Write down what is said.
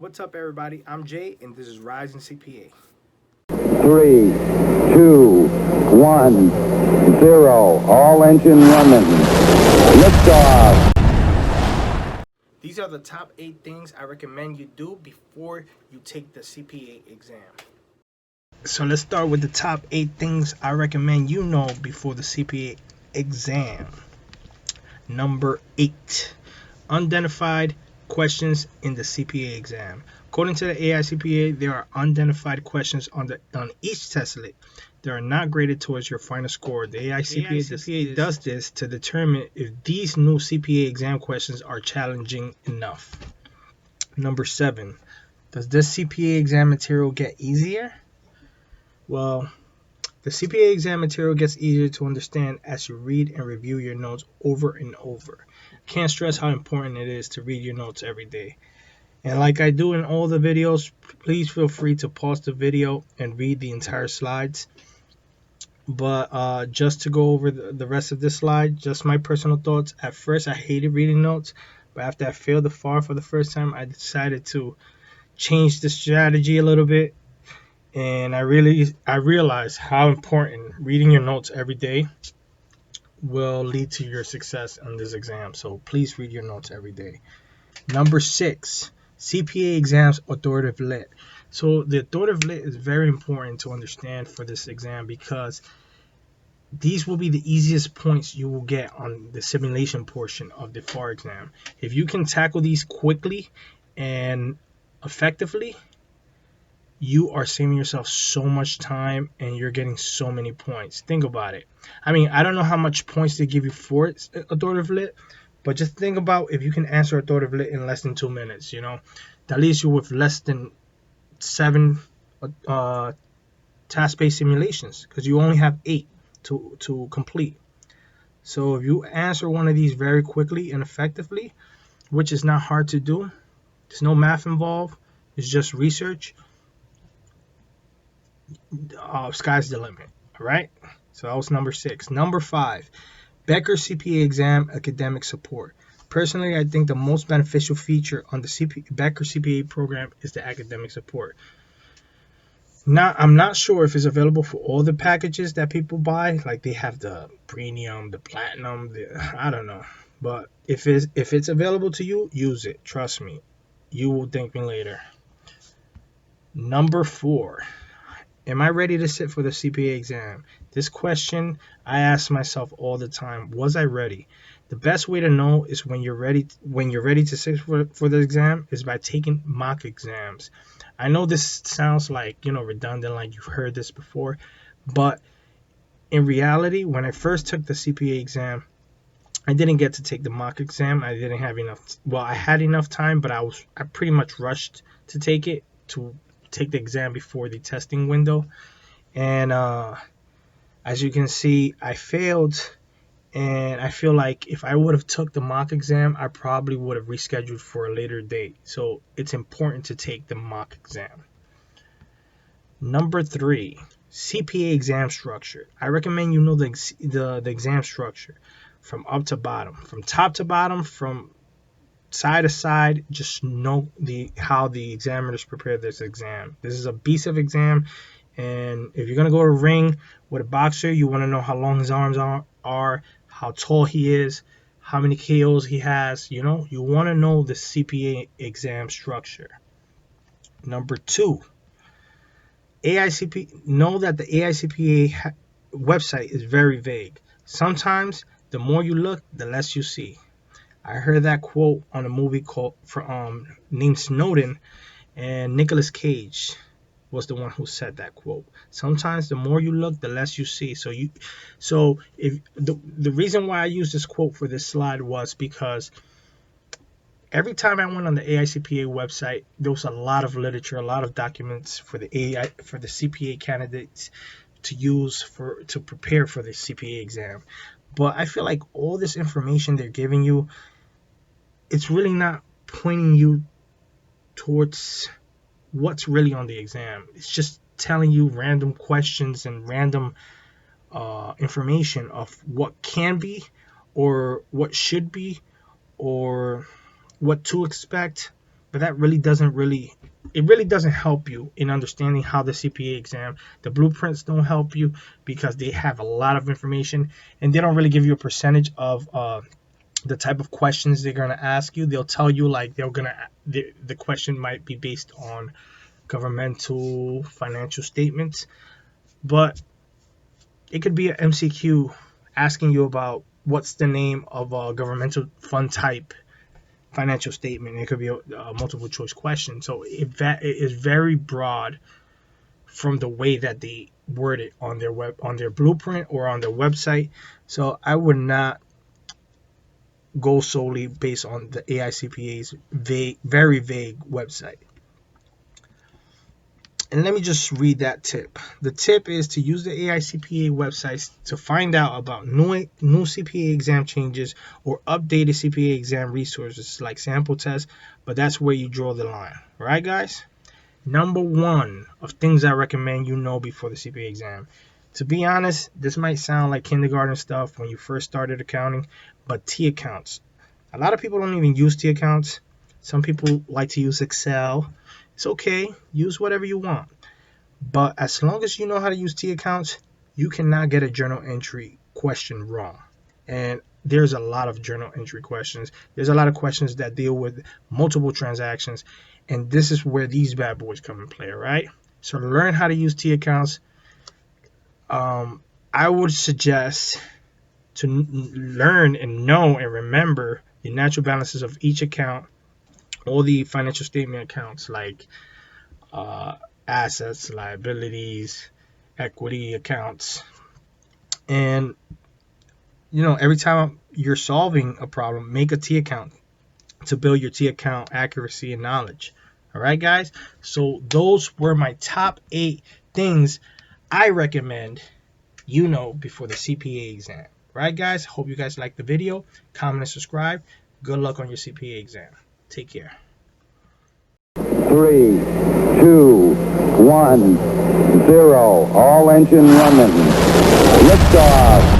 What's up, everybody? I'm Jay, and this is Rising CPA. 3, 2, 1, 0. All engine running. Liftoff. These are the top 8 things I recommend you do before you take the CPA exam. So let's start with the top 8 things I recommend you know before the CPA exam. Number 8, unidentified questions in the CPA exam. According to the AICPA, there are unidentified questions on each test lit. They are not graded towards your final score. The AICPA does this to determine if these new CPA exam questions are challenging enough. Number 7, does this CPA exam material get easier? Well, the CPA exam material gets easier to understand as you read and review your notes over and over. Can't stress how important it is to read your notes every day. And like I do in all the videos, please feel free to pause the video and read the entire slides. But just to go over the rest of this slide, just my personal thoughts. At first, I hated reading notes, but after I failed the FAR for the first time, I decided to change the strategy a little bit. And I realized how important reading your notes every day will lead to your success on this exam. So please read your notes every day. Number 6, CPA Exams Authority Lit. So the Authority Lit is very important to understand for this exam because these will be the easiest points you will get on the simulation portion of the FAR exam. If you can tackle these quickly and effectively, you are saving yourself so much time and you're getting so many points. Think about it. I mean, I don't know how much points they give you for Authoritative Lit, but just think about if you can answer Authoritative Lit in less than 2 minutes, that leaves you with less than 7 task-based simulations because you only have 8 to complete. So if you answer one of these very quickly and effectively, which is not hard to do, there's no math involved, it's just research, sky's the limit. All right, so that was number 6. Number 5, BECKERS CPA exam academic support. Personally, I think the most beneficial feature on the BECKERS CPA program is the academic support. Now, I'm not sure if it's available for all the packages that people buy, like they have the premium, the platinum, I don't know. But if it's available to you, use it. Trust me, you will thank me later. Number 4, am I ready to sit for the CPA exam? This question I ask myself all the time. Was I ready? The best way to know is when you're ready to sit for the exam is by taking mock exams. I know this sounds like, redundant, like you've heard this before, but in reality, when I first took the CPA exam, I didn't get to take the mock exam. I didn't have enough. Well, I had enough time, but I pretty much rushed to take the exam before the testing window. And as you can see, I failed. And I feel like if I would have took the mock exam, I probably would have rescheduled for a later date. So it's important to take the mock exam. Number 3, CPA exam structure. I recommend you know the exam structure from up to bottom, from top to bottom, from side to side. Just know how the examiners prepare this exam. This is a beast of exam, and if you're gonna go to a ring with a boxer, you want to know how long his arms are, how tall he is, how many KOs he has. You want to know the CPA exam structure. Number 2, AICPA. Know that the AICPA website is very vague. Sometimes the more you look, the less you see. I heard that quote on a movie named Snowden, and Nicolas Cage was the one who said that quote. Sometimes the more you look, the less you see. So if the reason why I used this quote for this slide was because every time I went on the AICPA website, there was a lot of literature, a lot of documents for the CPA candidates to use to prepare for the CPA exam. But I feel like all this information they're giving you, it's really not pointing you towards what's really on the exam. It's just telling you random questions and random information of what can be or what should be or what to expect. but that really doesn't help you in understanding how the CPA exam. The blueprints don't help you because they have a lot of information, and they don't really give you a percentage of the type of questions they're going to ask you. They'll tell you like the question might be based on governmental financial statements, but it could be an MCQ asking you about what's the name of a governmental fund type financial statement. It could be a multiple choice question. So it is very broad from the way that they word it on their blueprint or on their website. So I would not go solely based on the AICPA's very vague website. And let me just read that tip. The tip is to use the AICPA websites to find out about new CPA exam changes or updated CPA exam resources like sample tests, but that's where you draw the line. All right, guys? Number one of things I recommend you know before the CPA exam. To be honest, this might sound like kindergarten stuff when you first started accounting, but T accounts. A lot of people don't even use T accounts. Some people like to use Excel. It's okay. Use whatever you want. But as long as you know how to use T accounts, you cannot get a journal entry question wrong. And there's a lot of journal entry questions. There's a lot of questions that deal with multiple transactions. And this is where these bad boys come in play, right? So learn how to use T accounts. I would suggest to learn and know and remember the natural balances of each account, all the financial statement accounts like assets, liabilities, equity accounts. And every time you're solving a problem, make a T account to build your T account accuracy and knowledge. All right, guys? So those were my top 8 things I recommend before the CPA exam. All right, guys? Hope you guys liked the video. Comment and subscribe. Good luck on your CPA exam. Take care. 3, 2, 1, 0. All engine running. Liftoff.